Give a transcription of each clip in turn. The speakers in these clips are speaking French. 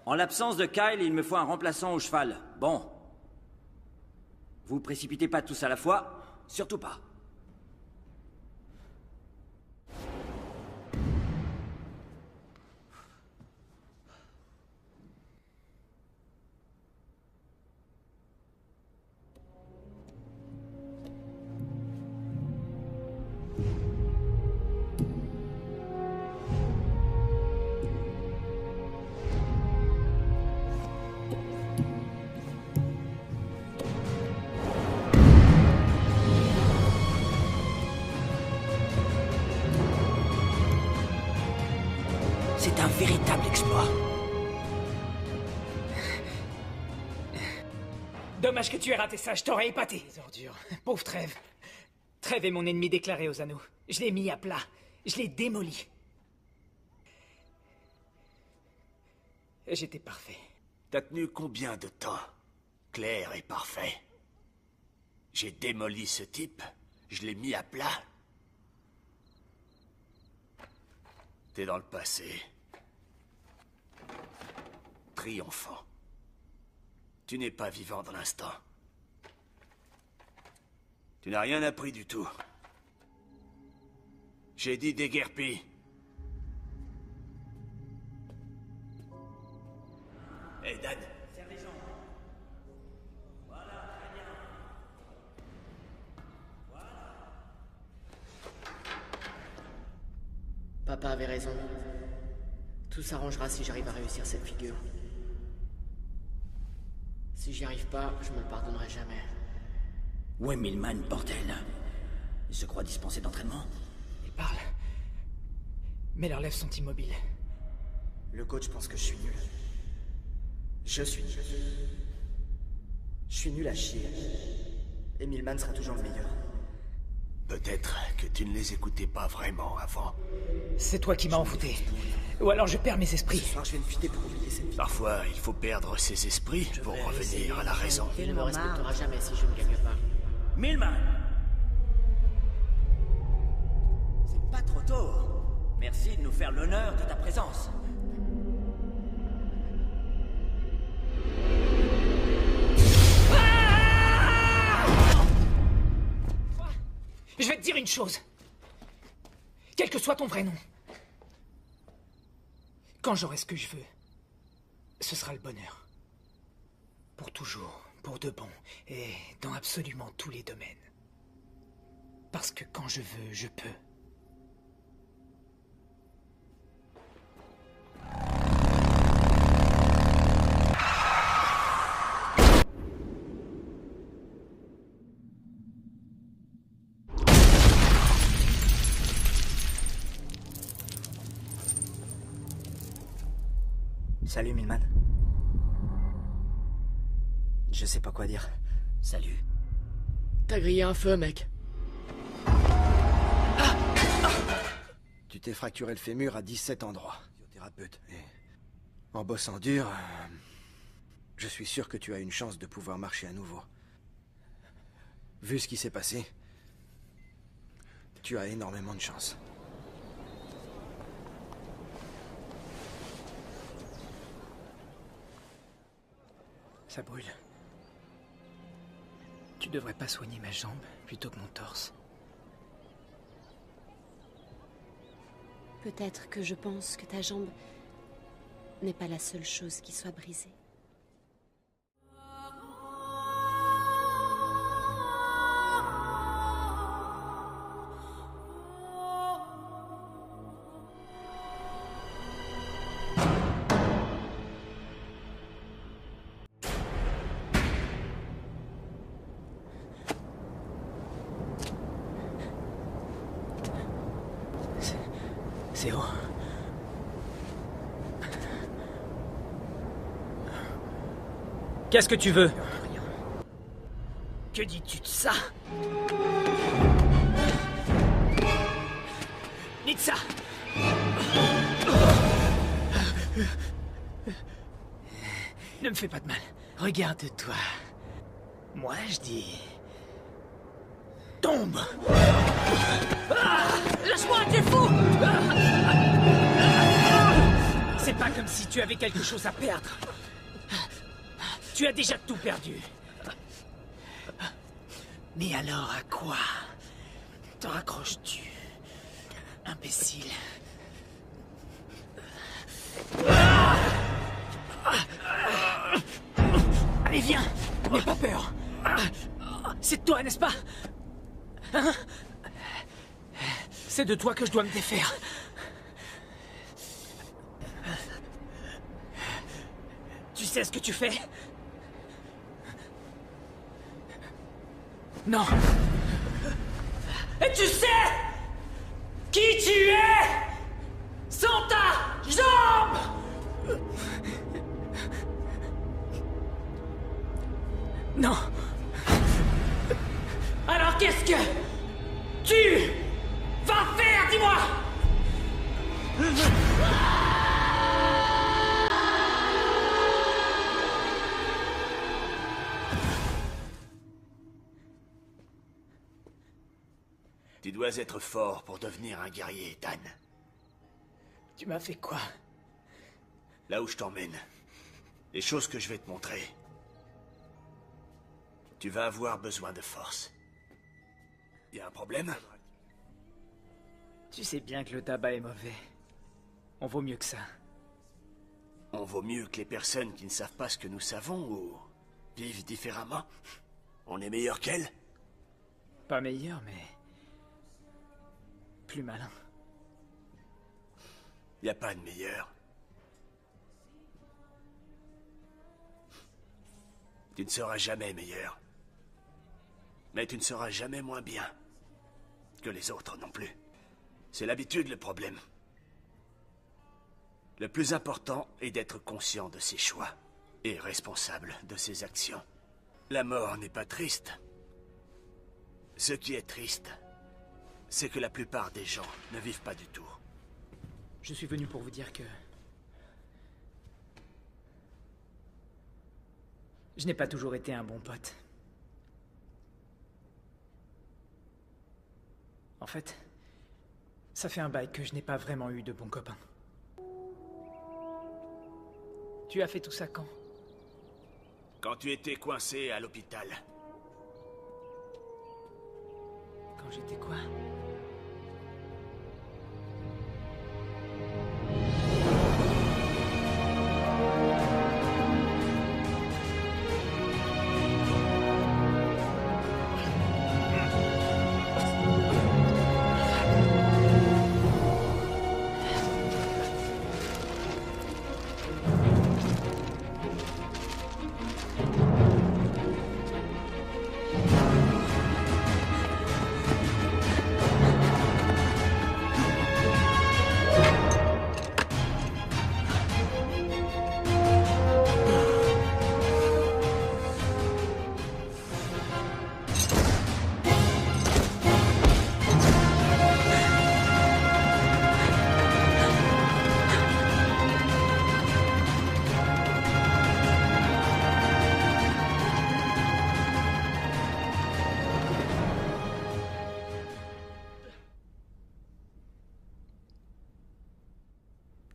En l'absence de Kyle, il me faut un remplaçant au cheval. Bon. Vous précipitez pas tous à la fois, surtout pas. C'est un véritable exploit. Dommage que tu aies raté ça, je t'aurais épaté. Les ordures. Pauvre Trêve. Trêve est mon ennemi déclaré aux anneaux. Je l'ai mis à plat. Je l'ai démoli. J'étais parfait. T'as tenu combien de temps? Clair et parfait. J'ai démoli ce type, je l'ai mis à plat. T'es dans le passé. Triomphant. Tu n'es pas vivant dans l'instant. Tu n'as rien appris du tout. J'ai dit déguerpi. Hey Dan. Sergent. Voilà, très bien. Voilà. Papa avait raison. Tout s'arrangera si j'arrive à réussir cette figure. Si j'y arrive pas, je me le pardonnerai jamais. Où est Millman, bordel? Il se croit dispensé d'entraînement? Il parle. Mais leurs lèvres sont immobiles. Le coach pense que je suis nul. Je suis nul. Je suis nul à chier. Et Millman sera toujours le meilleur. Peut-être que tu ne les écoutais pas vraiment avant. C'est toi qui m'as envoûté. Ou alors je perds mes esprits. Ce soir, je vais me fuiter pour oublier cette vie. Parfois, il faut perdre ses esprits pour revenir à la raison. Il ne me respectera jamais si je ne gagne pas. Millman! C'est pas trop tôt. Merci de nous faire l'honneur de ta présence. Je vais te dire une chose. Quel que soit ton vrai nom. Quand j'aurai ce que je veux, ce sera le bonheur. Pour toujours, pour de bon, et dans absolument tous les domaines. Parce que quand je veux, je peux. Salut, Millman. Je sais pas quoi dire. Salut. T'as grillé un feu, mec. Tu t'es fracturé le fémur à 17 endroits. Physiothérapeute. Et en bossant dur, je suis sûr que tu as une chance de pouvoir marcher à nouveau. Vu ce qui s'est passé, tu as énormément de chance. Ça brûle. Tu devrais pas soigner ma jambe plutôt que mon torse. Peut-être que je pense que ta jambe n'est pas la seule chose qui soit brisée. C'est haut. Qu'est-ce que tu veux? Que dis-tu de ça? Nique ça! Ne me fais pas de mal. Regarde-toi. Moi, je dis... Tombe! Ah, lâche-moi, t'es fou! C'est pas comme comme si tu avais quelque chose à perdre. Tu as déjà tout perdu. Mais alors à quoi te raccroches-tu, imbécile? Allez, viens! N'aie pas peur! C'est de toi, n'est-ce pas? Hein? C'est de toi que je dois me défaire. Tu sais ce que tu fais? Non. Et tu sais qui tu es sans ta jambe! Non. Alors qu'est-ce que tu vas faire, dis-moi? Tu dois être fort pour devenir un guerrier, Dan. Tu m'as fait quoi? Là où je t'emmène, les choses que je vais te montrer, tu vas avoir besoin de force. Y a un problème? Tu sais bien que le tabac est mauvais. On vaut mieux que ça. On vaut mieux que les personnes qui ne savent pas ce que nous savons ou vivent différemment. On est meilleur qu'elles? Pas meilleur, mais... plus malin. Y a pas de meilleur. Tu ne seras jamais meilleur. Mais tu ne seras jamais moins bien. Que les autres non plus. C'est l'habitude le problème. Le plus important est d'être conscient de ses choix et responsable de ses actions. La mort n'est pas triste. Ce qui est triste, c'est que la plupart des gens ne vivent pas du tout. Je suis venu pour vous dire que... je n'ai pas toujours été un bon pote. En fait, ça fait un bail que je n'ai pas vraiment eu de bons copains. Tu as fait tout ça quand? Quand tu étais coincé à l'hôpital. Quand j'étais quoi?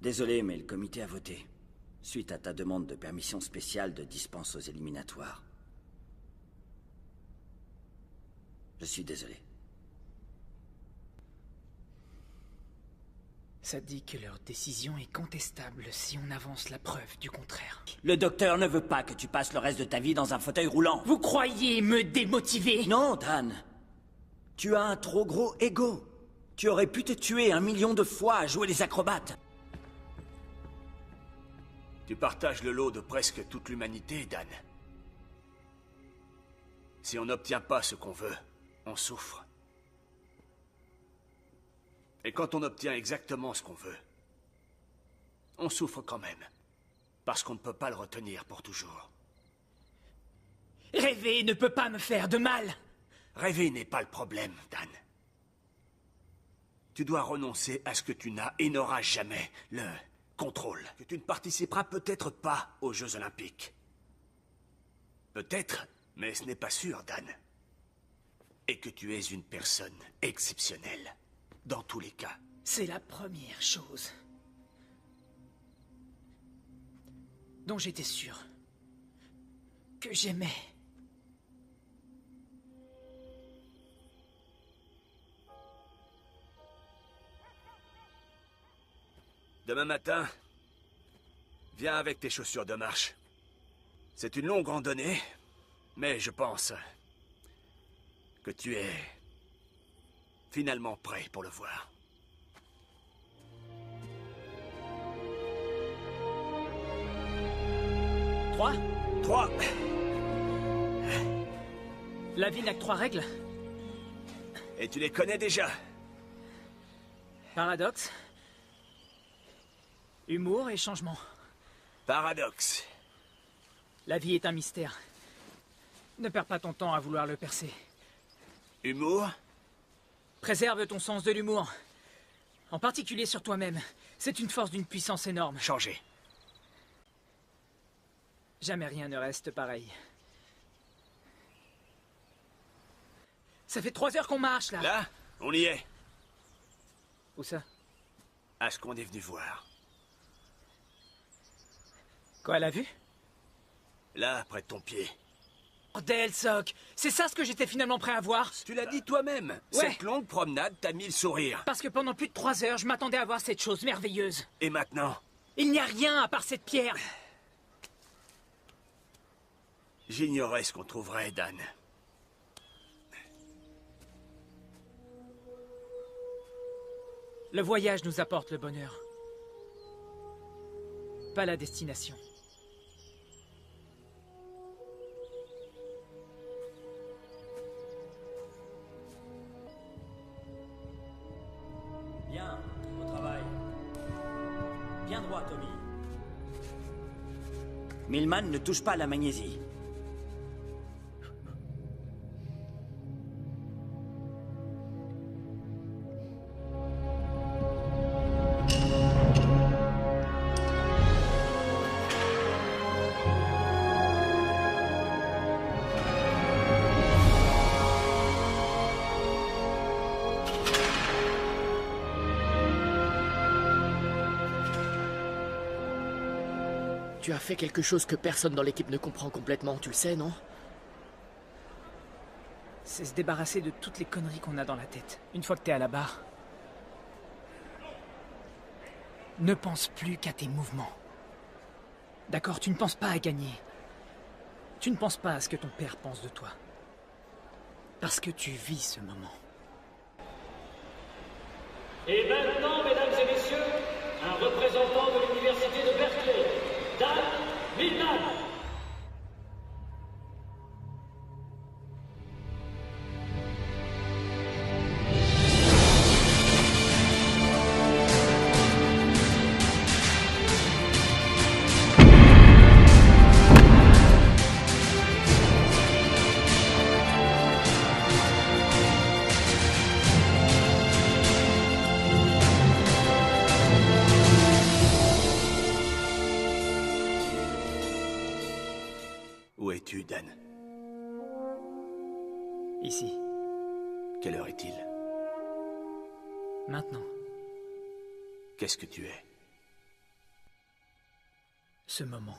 Désolé, mais le comité a voté. Suite à ta demande de permission spéciale de dispense aux éliminatoires. Je suis désolé. Ça dit que leur décision est contestable si on avance la preuve du contraire. Le docteur ne veut pas que tu passes le reste de ta vie dans un fauteuil roulant. Vous croyez me démotiver? Non, Dan. Tu as un trop gros ego. Tu aurais pu te tuer 1 million de fois à jouer les acrobates. Tu partages le lot de presque toute l'humanité, Dan. Si on n'obtient pas ce qu'on veut, on souffre. Et quand on obtient exactement ce qu'on veut, on souffre quand même. Parce qu'on ne peut pas le retenir pour toujours. Rêver ne peut pas me faire de mal. Rêver n'est pas le problème, Dan. Tu dois renoncer à ce que tu n'as et n'auras jamais, le contrôle. Que tu ne participeras peut-être pas aux Jeux Olympiques. Peut-être, mais ce n'est pas sûr, Dan. Et que tu es une personne exceptionnelle. Dans tous les cas. C'est la première chose. dont j'étais sûr, que j'aimais. Demain matin, viens avec tes chaussures de marche. C'est une longue randonnée, mais je pense que tu es finalement prêt pour le voir. Trois? 3. La vie n'a que 3 règles. Et tu les connais déjà. Paradoxe. Humour et changement. Paradoxe. La vie est un mystère. Ne perds pas ton temps à vouloir le percer. Humour. Préserve ton sens de l'humour. En particulier sur toi-même. C'est une force d'une puissance énorme. Changer. Jamais rien ne reste pareil. Ça fait 3 heures qu'on marche, là. Là, on y est. Où ça? À ce qu'on est venu voir. Quoi, elle a vu? Là, près de ton pied. Bordel, Soc! C'est ça ce que j'étais finalement prêt à voir? Tu l'as dit toi-même. Ouais. Cette longue promenade t'a mis le sourire. Parce que pendant plus de 3 heures, je m'attendais à voir cette chose merveilleuse. Et maintenant? Il n'y a rien à part cette pierre. J'ignorais ce qu'on trouverait, Dan. Le voyage nous apporte le bonheur. Pas la destination. Bien, au travail. Bien droit, Tommy. Millman ne touche pas à la magnésie. Tu as fait quelque chose que personne dans l'équipe ne comprend complètement, tu le sais, non? C'est se débarrasser de toutes les conneries qu'on a dans la tête. Une fois que t'es à la barre, ne pense plus qu'à tes mouvements. D'accord, tu ne penses pas à gagner. Tu ne penses pas à ce que ton père pense de toi. Parce que tu vis ce moment. Et maintenant, mesdames et messieurs, un représentant de l'université de Berkeley, Dan Millman. Où es-tu, Dan? Ici, Quelle heure est-il? maintenant, Qu'est-ce que tu es? ce moment.